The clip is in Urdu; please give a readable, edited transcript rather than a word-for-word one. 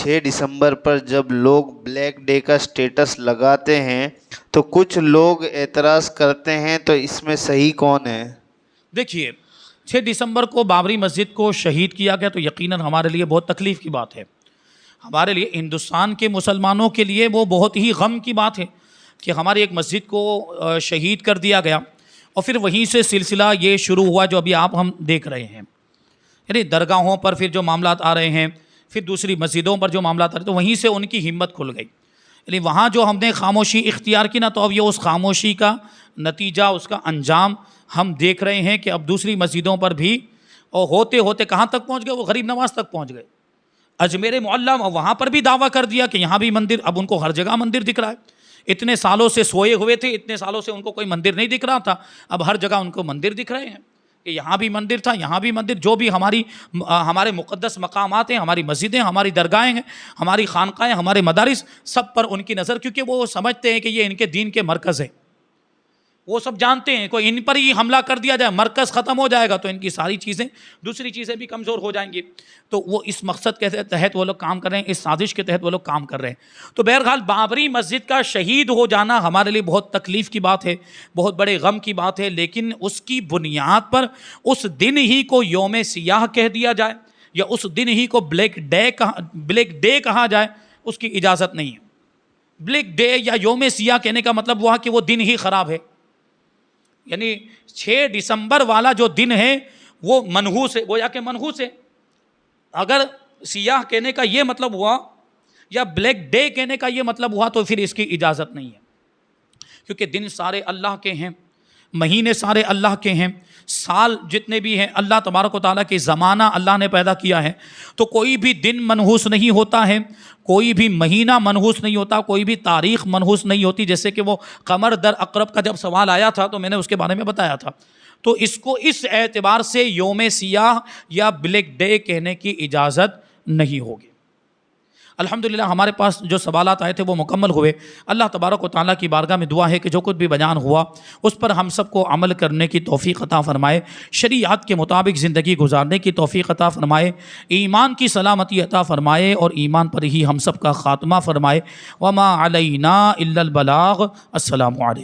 6 دسمبر پر جب لوگ بلیک ڈے کا سٹیٹس لگاتے ہیں تو کچھ لوگ اعتراض کرتے ہیں، تو اس میں صحیح کون ہے؟ دیکھیے 6 دسمبر کو بابری مسجد کو شہید کیا گیا تو یقیناً ہمارے لیے بہت تکلیف کی بات ہے. ہمارے لیے ہندوستان کے مسلمانوں کے لیے وہ بہت ہی غم کی بات ہے کہ ہماری ایک مسجد کو شہید کر دیا گیا. اور پھر وہیں سے سلسلہ یہ شروع ہوا جو ابھی ہم دیکھ رہے ہیں، یعنی درگاہوں پر پھر جو معاملات آ رہے ہیں، پھر دوسری مسجدوں پر جو معاملات آ رہے ہیں، تو وہیں سے ان کی ہمت کھل گئی. یعنی وہاں جو ہم نے خاموشی اختیار کی نا، تو اب یہ اس خاموشی کا نتیجہ، اس کا انجام ہم دیکھ رہے ہیں کہ اب دوسری مسجدوں پر بھی اور ہوتے ہوتے کہاں تک پہنچ گئے، وہ غریب نواز تک پہنچ گئے. اجمیر معلیٰ وہاں پر بھی دعویٰ کر دیا کہ یہاں بھی مندر، اب ان کو ہر جگہ مندر دکھ رہا ہے. اتنے سالوں سے سوئے ہوئے تھے، اتنے سالوں سے ان کو کوئی مندر نہیں دکھ رہا تھا، اب ہر جگہ ان کو مندر دکھ رہے ہیں کہ یہاں بھی مندر تھا، یہاں بھی مندر. جو بھی ہمارے مقدس مقامات ہیں، ہماری مسجدیں، ہماری درگاہیں ہیں، ہماری خانقاہیں، ہمارے مدارس، سب پر ان کی نظر، کیونکہ وہ سمجھتے ہیں کہ یہ ان کے دین کے مرکز ہیں. وہ سب جانتے ہیں کوئی ان پر ہی حملہ کر دیا جائے، مرکز ختم ہو جائے گا تو ان کی ساری چیزیں، دوسری چیزیں بھی کمزور ہو جائیں گی. تو وہ اس مقصد کے تحت وہ لوگ کام کر رہے ہیں، اس سازش کے تحت وہ لوگ کام کر رہے ہیں. تو بہرحال بابری مسجد کا شہید ہو جانا ہمارے لیے بہت تکلیف کی بات ہے، بہت بڑے غم کی بات ہے. لیکن اس کی بنیاد پر اس دن ہی کو یوم سیاہ کہہ دیا جائے یا اس دن ہی کو بلیک ڈے کہا جائے، اس کی اجازت نہیں ہے. بلیک ڈے یا یوم سیاہ کہنے کا مطلب وہ کہ وہ دن ہی خراب ہے. یعنی 6 دسمبر والا جو دن ہے وہ منحوس ہے، گویا کہ منحوس ہے. اگر سیاہ کہنے کا یہ مطلب ہوا یا بلیک ڈے کہنے کا یہ مطلب ہوا تو پھر اس کی اجازت نہیں ہے. کیونکہ دن سارے اللہ کے ہیں، مہینے سارے اللہ کے ہیں، سال جتنے بھی ہیں اللہ تبارک و تعالیٰ کے، زمانہ اللہ نے پیدا کیا ہے. تو کوئی بھی دن منحوس نہیں ہوتا ہے، کوئی بھی مہینہ منحوس نہیں ہوتا، کوئی بھی تاریخ منحوس نہیں ہوتی. جیسے کہ وہ قمر در عقرب کا جب سوال آیا تھا تو میں نے اس کے بارے میں بتایا تھا. تو اس کو اس اعتبار سے یوم سیاہ یا بلیک ڈے کہنے کی اجازت نہیں ہوگی. الحمدللہ ہمارے پاس جو سوالات آئے تھے وہ مکمل ہوئے. اللہ تبارک و تعالیٰ کی بارگاہ میں دعا ہے کہ جو کچھ بھی بیان ہوا اس پر ہم سب کو عمل کرنے کی توفیق عطا فرمائے، شریعت کے مطابق زندگی گزارنے کی توفیق عطا فرمائے، ایمان کی سلامتی عطا فرمائے اور ایمان پر ہی ہم سب کا خاتمہ فرمائے. وما علینا الا البلاغ. السلام علیکم.